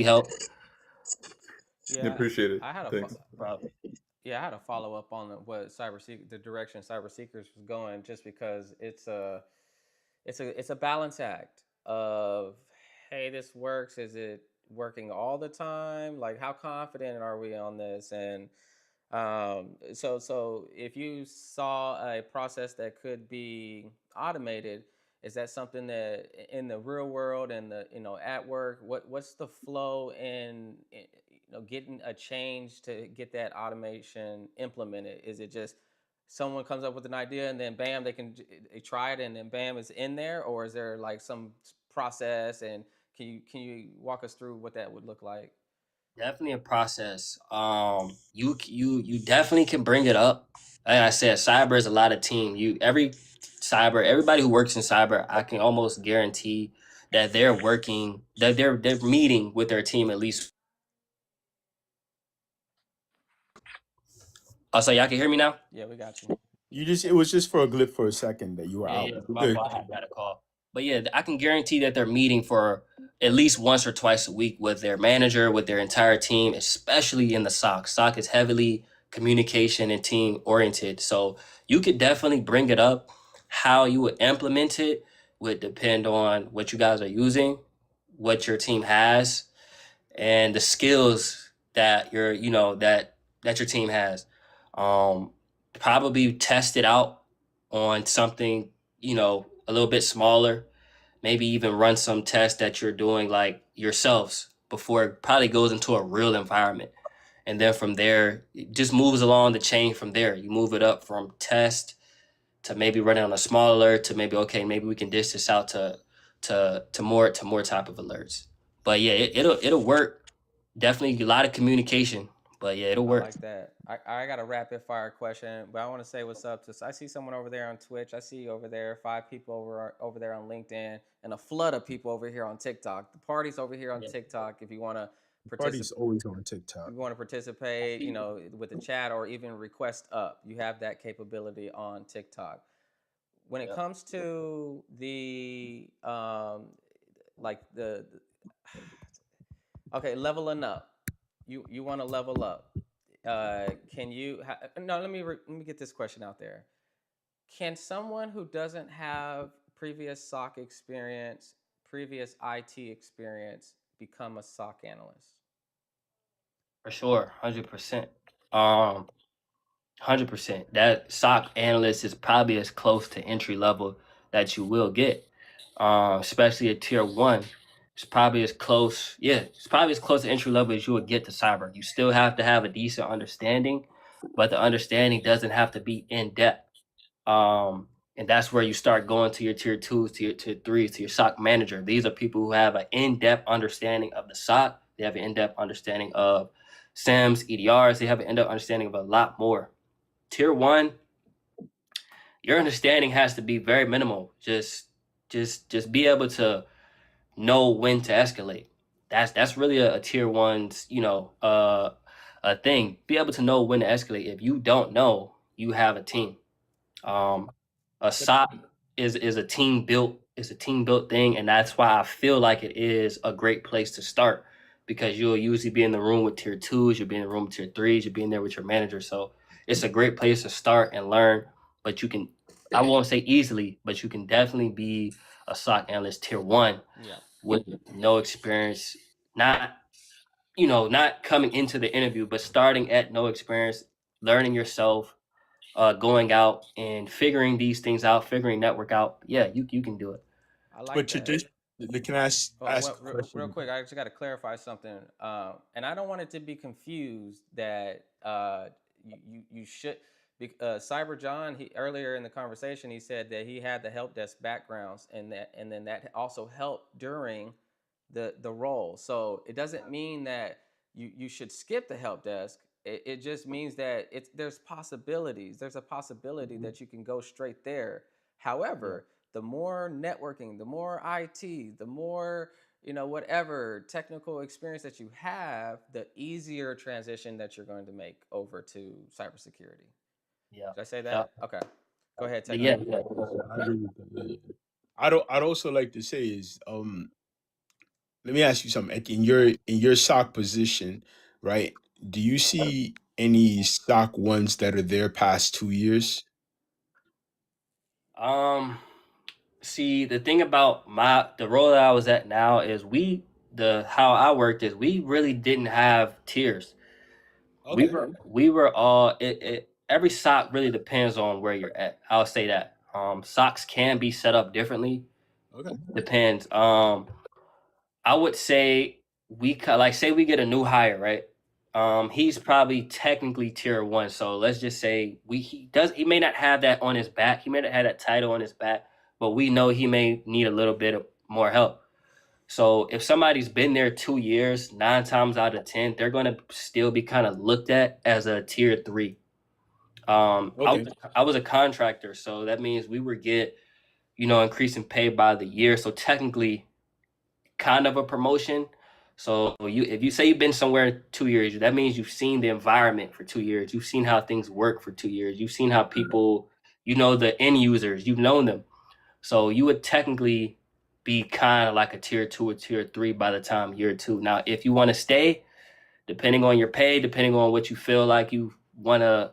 help. I Yeah, appreciate it. I had a Thanks. Probably. Yeah, I had to follow up on the direction cyber seekers was going, just because it's a balance act of, hey, this works. Is it working all the time? Like, how confident are we on this? And so if you saw a process that could be automated, is that something that in the real world and the at work, what's the flow in getting a change to get that automation implemented? Is it just someone comes up with an idea and then bam, they try it and then bam, it's in there, or is there like some process? And can you walk us through what that would look like? Definitely a process. You definitely can bring it up. Like I said, cyber is a lot of team. Everybody who works in cyber, I can almost guarantee that they're meeting with their team at least. Oh, so y'all can hear me now? Yeah, we got you. It was just for a glip for a second that you were Yeah, out. yeah. You're My good. fault. I got a call. But yeah, I can guarantee that they're meeting for at least once or twice a week with their manager, with their entire team, especially in the SOC. SOC is heavily communication and team oriented. So you could definitely bring it up. How you would implement it would depend on what you guys are using, what your team has, and the skills that that your team has. Um, Probably test it out on something a little bit smaller. Maybe even run some tests that you're doing like yourselves before it probably goes into a real environment. And then from there, it just moves along the chain from there. You move it up from test to maybe running on a small alert to maybe, okay, maybe we can dish this out to more type of alerts. But yeah, it'll work. Definitely a lot of communication. But yeah, it'll I work. like that. I got a rapid fire question, but I want to say what's up to. I see someone over there on Twitch. I see you over there, 5 people over there on LinkedIn, and a flood of people over here on TikTok. The party's over here on Yeah. TikTok. If you want to Party's participate, always on TikTok. with the chat or even request up, you have that capability on TikTok. When it Yep. comes to the like the okay, leveling up. You want to level up. Can you? No, let me get this question out there. Can someone who doesn't have previous SOC experience, previous IT experience, become a SOC analyst? For sure, 100%. 100%. That SOC analyst is probably as close to entry level that you will get, especially at tier one. It's probably as close. Yeah, it's probably as close to entry level as you would get to cyber. You still have to have a decent understanding, but the understanding doesn't have to be in depth. Um, and that's where you start going to your tier twos, to your tier threes, to your SOC manager. These are people who have an in-depth understanding of the SOC. They have an in-depth understanding of SIMs, EDRs. They have an in-depth understanding of a lot more. Tier one, your understanding has to be very minimal. Just be able to know when to escalate. That's really a tier one's a thing. Be able to know when to escalate. If you don't know, you have a team. Um, a SOC is a team built thing, and that's why I feel like it is a great place to start, because you'll usually be in the room with tier twos, you'll be in the room with tier threes, you'll be in there with your manager. So it's a great place to start and learn. But you can, I won't say easily, but you can definitely be a SOC analyst tier one Yeah. with no experience, not coming into the interview, but starting at no experience, learning yourself, going out and figuring these things out, figuring network out. Yeah, you can do it. I like But that. tradition, can I ask Well, a real question? quick, I just got to clarify something, and I don't want it to be confused that you should. Cyber John, he earlier in the conversation, he said that he had the help desk backgrounds, and then that also helped during the role. So it doesn't mean that you should skip the help desk. It just means that there's possibilities. There's a possibility that you can go straight there. Yeah. However, the more networking, the more IT, the more whatever technical experience that you have, the easier transition that you're going to make over to cybersecurity. Yeah. Did I say Yeah. that? Okay. Go ahead, Yeah. Techno. Yeah. I agree with that. Yeah, yeah. I'd also like to say is let me ask you something. Like in your SOC position, right? Do you see any stock ones that are there past 2 years? Um, See, the thing about the role that I was at now is the how I worked is we really didn't have tiers. We Okay. were all every sock really depends on where you're at. I'll say that. Socks can be set up differently. Okay. Depends. I would say like say we get a new hire, right? He's probably technically tier one. So let's just say he may not have that on his back. He may not have that title on his back, but we know he may need a little bit of more help. So if somebody's been there 2 years, 9 times out of 10, they're gonna still be kind of looked at as a tier three. Okay. I was a contractor, so that means we would get increasing pay by the year. So technically, kind of a promotion. So if you say you've been somewhere 2 years, that means you've seen the environment for 2 years. You've seen how things work for 2 years. You've seen how people, the end users, you've known them. So you would technically be kind of like a tier two or tier three by the time year two. Now, if you want to stay, depending on your pay, depending on what you feel like you want to,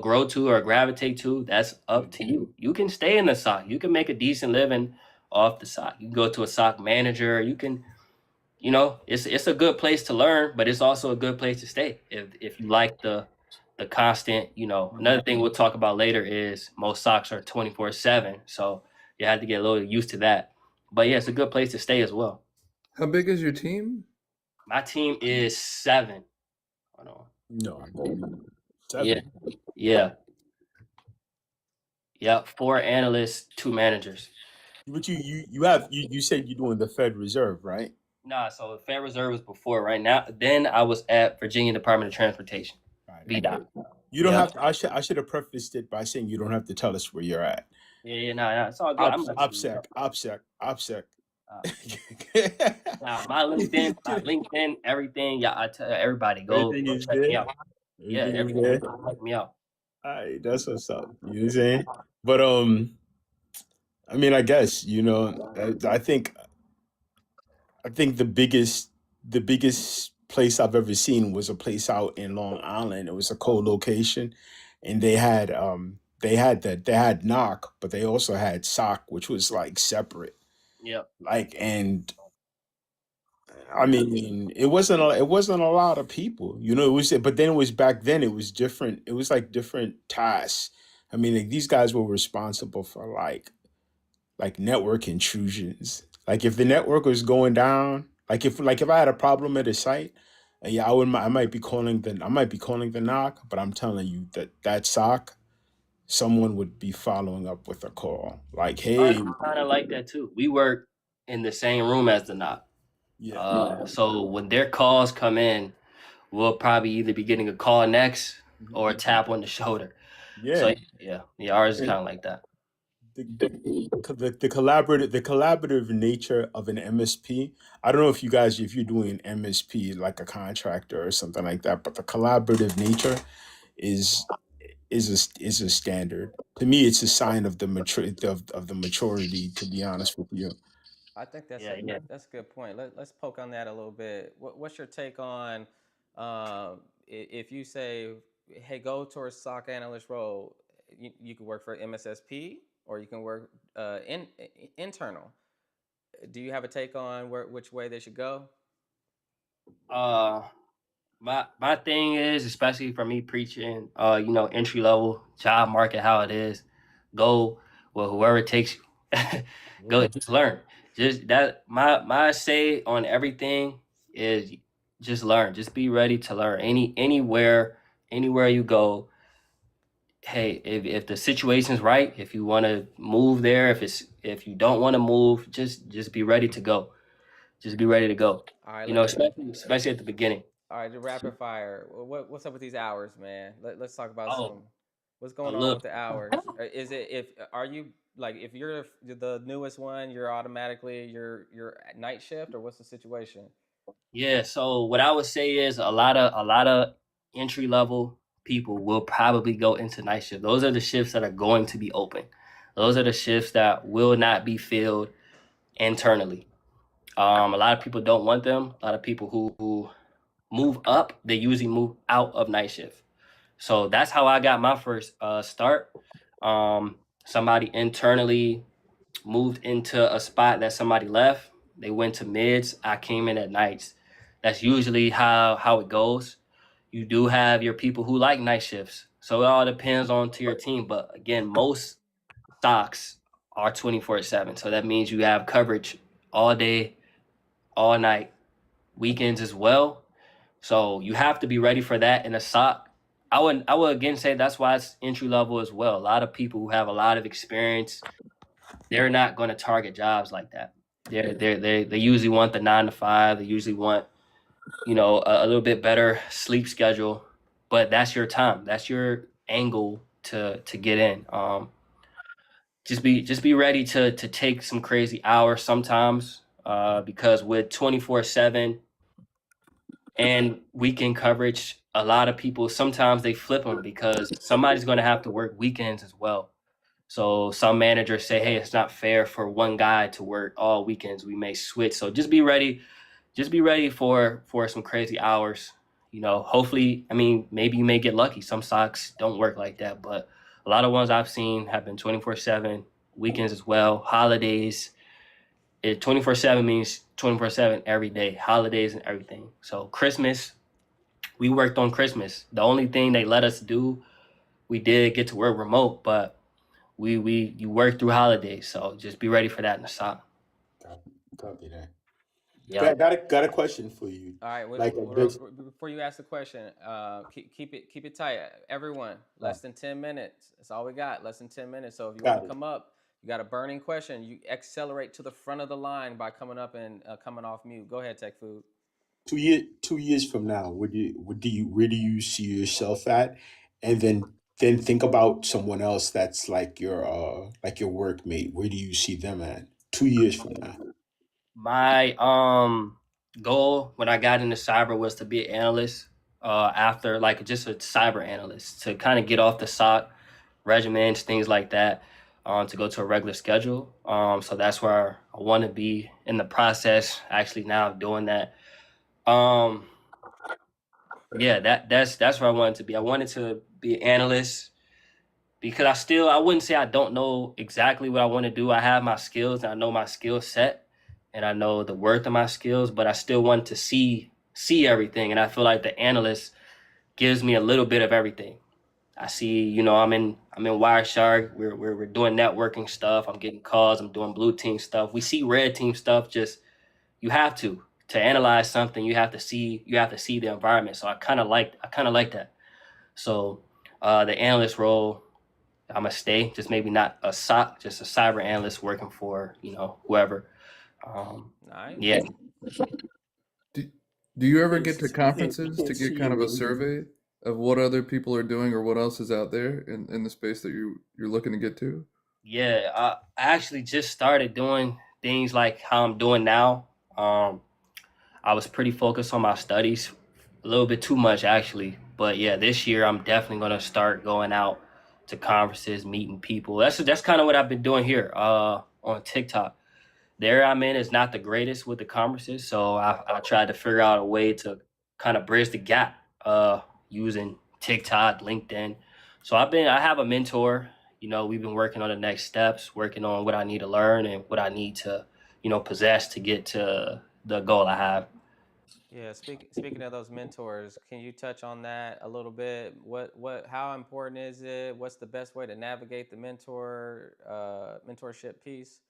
grow to or gravitate to, that's up to you. You can stay in the SOC. You can make a decent living off the SOC. You can go to a SOC manager. You can, it's a good place to learn, but it's also a good place to stay if you like the constant. Another thing we'll talk about later is most SOCs are 24/7, so you have to get a little used to that. But yeah, it's a good place to stay as well. How big is your team? My team is 7. Hold on. No. Yeah, 7. yeah, yeah. 4 analysts, 2 managers. But you said you're doing the Fed Reserve, right? Nah, so Fed Reserve was before. Right now, then I was at Virginia Department of Transportation, Right. VDOT. You don't Yeah, have to. I should have prefaced it by saying you don't have to tell us where you're at. yeah, nah, it's all good. I'm not OPSEC, OPSEC, OPSEC. uh, Nah, my LinkedIn, everything. Yeah, I tell everybody, Everything go is check there. me out. Yeah, Everything is everything. there. Go check me out. All right, that's what's up. You know what I'm saying? But I mean, I guess I think the biggest place I've ever seen was a place out in Long Island. It was a co-location, and they had knock, but they also had sock, which was like separate. Yep. Like, and I mean, it wasn't a lot of people, It was, but then it was back then. It was different. It was like different tasks. I mean, like, these guys were responsible for like network intrusions. Like, if the network was going down, like if I had a problem at a site, yeah, I might be calling the knock, but I'm telling you that sock, someone would be following up with a call like, Ours hey, kind of like that too. We work in the same room as the knock. yeah, So when their calls come in, we'll probably either be getting a call next mhm, or a tap on the shoulder. yeah. So yeah, ours is kind of like that. The collaborative nature of an MSP. I don't know if you're doing an MSP like a contractor or something like that, but the collaborative nature is is a standard. To me, it's a sign of the maturity. To be honest with you, I think Yeah, yeah. that's a good point. Let's poke on that a little bit. What's your take on if you say, hey, go towards SOC analyst role, you can work for MSSP or you can work internal. Do you have a take on which way they should go? Uh, my thing is, especially for me preaching, entry level job market, how it is, go well, whoever takes you, go yeah, just learn. Just that my say on everything is just learn. Just be ready to learn. Anywhere you go. Hey, if the situation's right, if you want to move there, if you don't want to move, just be ready to go. Just be ready to go. All right, Especially at the beginning. all right, the rapid fire. What's up with these hours, man? Let's talk about Oh, some. What's a going on look. with the hours? Is it if are you like if you're the newest one, you're automatically you're at night shift or what's the situation? Yeah, so what I would say is a lot of entry level people will probably go into night shift. Those are the shifts that are going to be open. Those are the shifts that will not be filled internally. A lot of people don't want them. A lot of people who move up, they usually move out of night shift. So that's how I got my first start. Somebody internally moved into a spot that somebody left. They went to mids. I came in at nights. That's usually how it goes. You do have your people who like night shifts. So it all depends on to your team. But again, most stocks are 24/7. So that means you have coverage all day, all night, weekends as well. So you have to be ready for that in a SOC. I would again say that's why it's entry level as well. A lot of people who have a lot of experience, they're not going to target jobs like that. They usually want the 9 to 5. They usually want a little bit better sleep schedule, but that's your time. That's your angle to get in. Just be ready to take some crazy hours sometimes, because with 24/7 and weekend coverage, a lot of people sometimes they flip them because somebody's going to have to work weekends as well. So some managers say, hey, it's not fair for one guy to work all weekends. We may switch. So just be ready. Just be ready for some crazy hours. Hopefully, I mean, maybe you may get lucky. Some stocks don't work like that, but a lot of ones I've seen have been 24/7, weekends as well, holidays. 24/7 means 24/7 every day, holidays and everything. So Christmas, we worked on Christmas. The only thing they let us do, we did get to work remote, but you work through holidays. So just be ready for that in the SOC. Copy that. Yeah. Got a question for you. All right. Like Before you ask the question, keep it tight. Everyone, less than 10 minutes. That's all we got. Less than 10 minutes. So if you want to come up, you got a burning question, you accelerate to the front of the line by coming up and coming off mute. Go ahead, Tech Food. 2 years from now, where do you see yourself at? And then think about someone else that's like your workmate. Where do you see them at 2 years from now? My goal when I got into cyber was to be an analyst. After like just a cyber analyst to kind of get off the SOC regimens, things like that, to go to a regular schedule. So that's where I want to be in the process. Actually, now I'm doing that. Yeah, that's where I wanted to be. I wanted to be an analyst because I wouldn't say I don't know exactly what I want to do. I have my skills and I know my skill set and I know the worth of my skills, but I still want to see everything. And I feel like the analyst gives me a little bit of everything. I see, I'm in Wireshark. We're doing networking stuff. I'm getting calls. I'm doing blue team stuff. We see red team stuff. Just you have to analyze something. You have to see the environment. So I kind of like that. So the analyst role, I'm gonna stay. Just maybe not a SOC, just a cyber analyst working for whoever. Nice. Yeah. Do you ever get to conferences to get kind of a survey of what other people are doing or what else is out there in the space that you're looking to get to? Yeah, I actually just started doing things like how I'm doing now. I was pretty focused on my studies, a little bit too much actually. But yeah, this year I'm definitely gonna start going out to conferences, meeting people. That's kind of what I've been doing here on TikTok. The area I'm in is not the greatest with the conferences, so I tried to figure out a way to kind of bridge the gap using TikTok, LinkedIn. So I have a mentor. We've been working on the next steps, working on what I need to learn and what I need to possess to get to the goal I have. Yeah, speaking of those mentors, can you touch on that a little bit? How important is it? What's the best way to navigate the mentorship piece?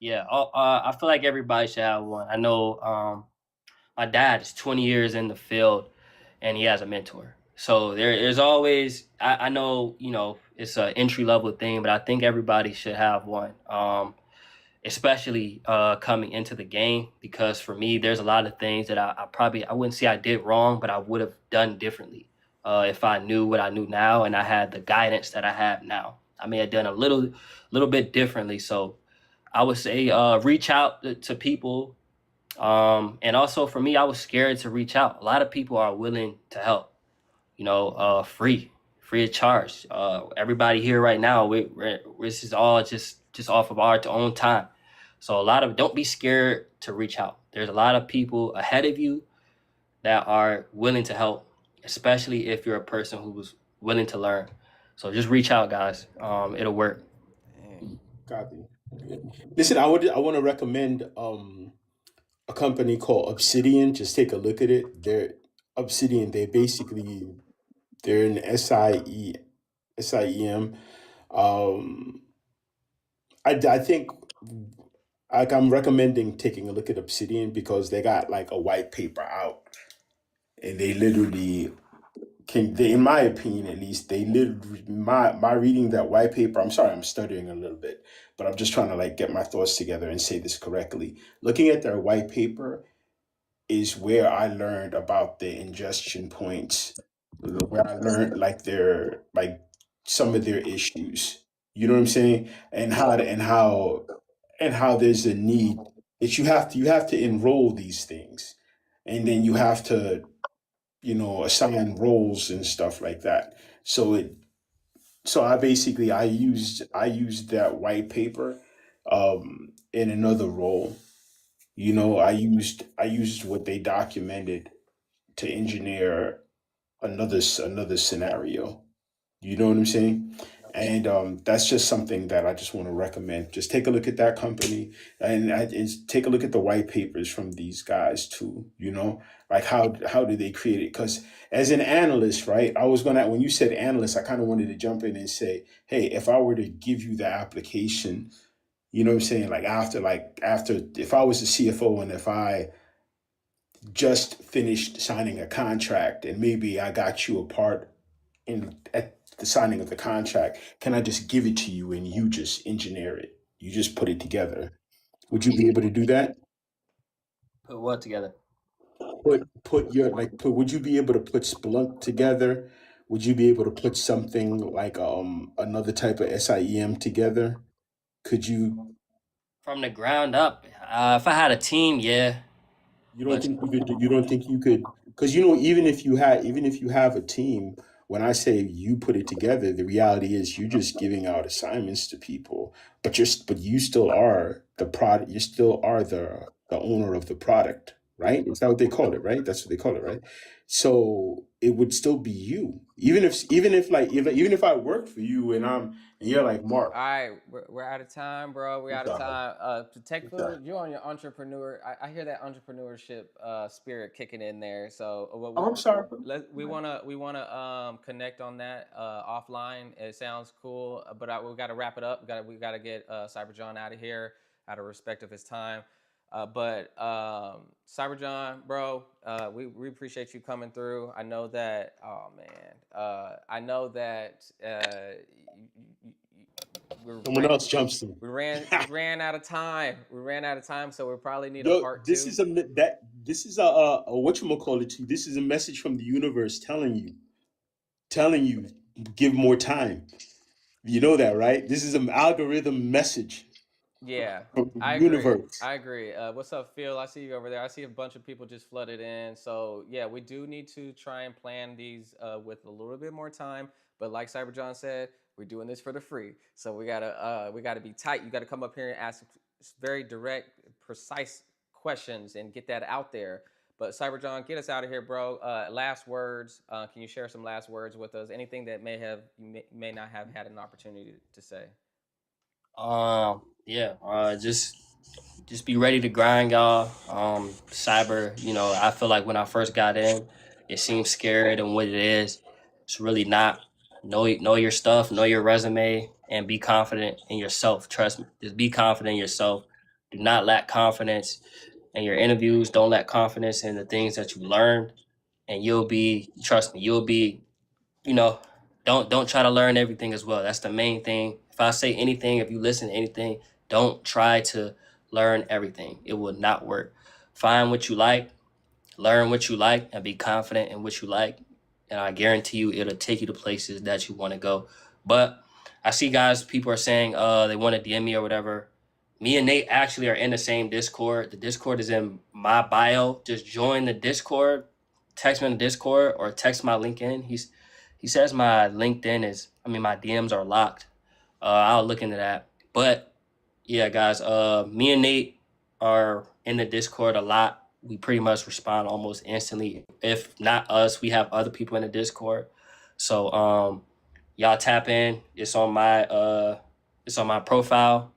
Yeah, I feel like everybody should have one. I know my dad is 20 years in the field and he has a mentor. So there's always, I know, it's an entry level thing, but I think everybody should have one, especially coming into the game, because for me, there's a lot of things that I wouldn't say I did wrong, but I would have done differently if I knew what I knew now and I had the guidance that I have now. I may have done a little bit differently. So I would say reach out to people. And also for me, I was scared to reach out. A lot of people are willing to help, free of charge. Everybody here right now, this is all just off of our own time. So don't be scared to reach out. There's a lot of people ahead of you that are willing to help, especially if you're a person willing to learn. So just reach out, guys. It'll work. Dang. Copy. Listen, I want to recommend a company called Obsidian. Just take a look at it. They're Obsidian. They're an SIEM. Um, I think like I'm recommending taking a look at Obsidian because they got like a white paper out, and they literally in my opinion at least, they literally my reading that white paper. I'm sorry, I'm stuttering a little bit, but I'm just trying to like get my thoughts together and say this correctly. Looking at their white paper is where I learned about the ingestion points, where I learned like some of their issues. You know what I'm saying? And how there's a need that you have to enroll these things, and then you have to assign roles and stuff like that. So I used that white paper in another role. I used what they documented to engineer another scenario. You know what I'm saying? And that's just something that I just want to recommend. Just take a look at that company, and take a look at the white papers from these guys too. Like how do they create it? Because as an analyst, right? When you said analyst, I kind of wanted to jump in and say, hey, if I were to give you the application, you know what I'm saying? Like after if I was the CFO and if I just finished signing a contract and maybe I got you a part in at the signing of the contract, can I just give it to you and you just engineer it? You just put it together. Would you be able to do that? Put what together? Would you be able to put Splunk together? Would you be able to put something like another type of SIEM together? Could you From the ground up. If I had a team, yeah. You don't But think you don't think you could, because even if you have a team, when I say you put it together, the reality is you just giving out assignments to people, but you still are the product, you still are the owner of the product, right? Is that what they call it, right? That's what they call it, right? So it would still be you. Even if I work for you and you're like, Mark, All right, we're out of time, bro. We're what's out of up? time. To take What's up? food, you're on your entrepreneur. I hear that entrepreneurship spirit kicking in there. So Oh, I'm sorry, bro. we wanna connect on that offline. It sounds cool, but we got to wrap it up. We gotta get Cyber John out of here out of respect of his time. But Cyber John, bro, we appreciate you coming through. I know that. Oh man, I know that. We Someone ran, else jumps in. we ran out of time. We ran out of time, so we probably need a Yo, part two. this is a whatchamacallit to you. This is a message from the universe telling you, give more time. You know that, right? This is an algorithm message Yeah, from the I agree. universe. I agree. What's up, Phil? I see you over there. I see a bunch of people just flooded in. So yeah, we do need to try and plan these with a little bit more time. But like Cyber John said, we're doing this for the free. So we gotta be tight. You gotta come up here and ask very direct, precise questions and get that out there. But Cyber John, get us out of here, bro. Last words. Can you share some last words with us? Anything that may not have had an opportunity to say. yeah. Just be ready to grind, y'all. Cyber, I feel like when I first got in, it seemed scarier than what it is. It's really not. Know your stuff, know your resume, and be confident in yourself. Trust me. Just be confident in yourself. Do not lack confidence in your interviews. Don't lack confidence in the things that you learned, and trust me, you'll be you know, don't try to learn everything as well. That's the main thing. If I say anything, if you listen to anything, don't try to learn everything. It will not work. Find what you like, learn what you like, and be confident in what you like. And I guarantee you it'll take you to places that you want to go. But I see guys, people are saying they want to DM me or whatever. Me and Nate actually are in the same Discord. The Discord is in my bio. Just join the Discord, text me in the Discord, or text my LinkedIn. He says my LinkedIn my DMs are locked. I'll look into that. But yeah, guys, me and Nate are in the Discord a lot. We pretty much respond almost instantly. If not us, we have other people in the Discord. So y'all tap in. It's on my profile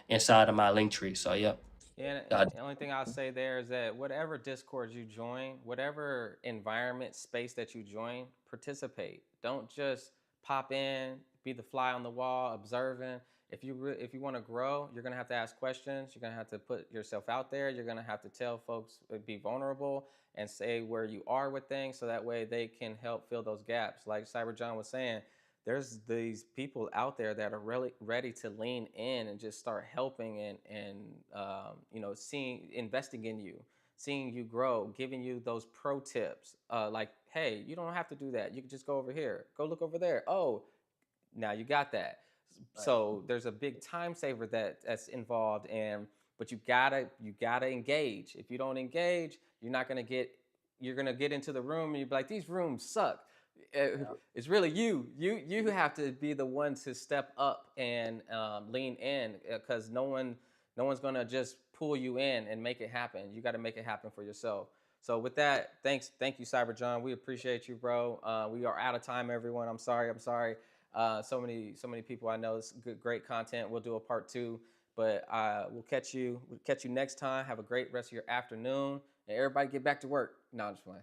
inside of my link tree. So yeah. Yeah, y'all- the only thing I'll say there is that whatever Discord you join, whatever environment, space that you join, participate. Don't just pop in, be the fly on the wall, observing. If you want to grow, you're gonna have to ask questions. You're gonna have to put yourself out there. You're gonna have to tell folks, be vulnerable, and say where you are with things, so that way they can help fill those gaps. Like Cyber John was saying, there's these people out there that are really ready to lean in and just start helping and seeing, investing in you, seeing you grow, giving you those pro tips, like, hey, you don't have to do that, you can just go over here, go look over there, oh, now you got that. Right. So there's a big time saver that's involved, and but you gotta engage. If you don't engage, you're gonna get into the room and you're like, these rooms suck. It's really you have to be the one to step up and lean in, because no one's gonna just pull you in and make it happen. You got to make it happen for yourself. So with that, thank you, Cyber John. We appreciate you, bro. We are out of time, everyone. I'm sorry. So many people I know. It's good, great content. We'll do a part 2, but we'll catch you next time. Have a great rest of your afternoon, and everybody get back to work. No, I'm just playing.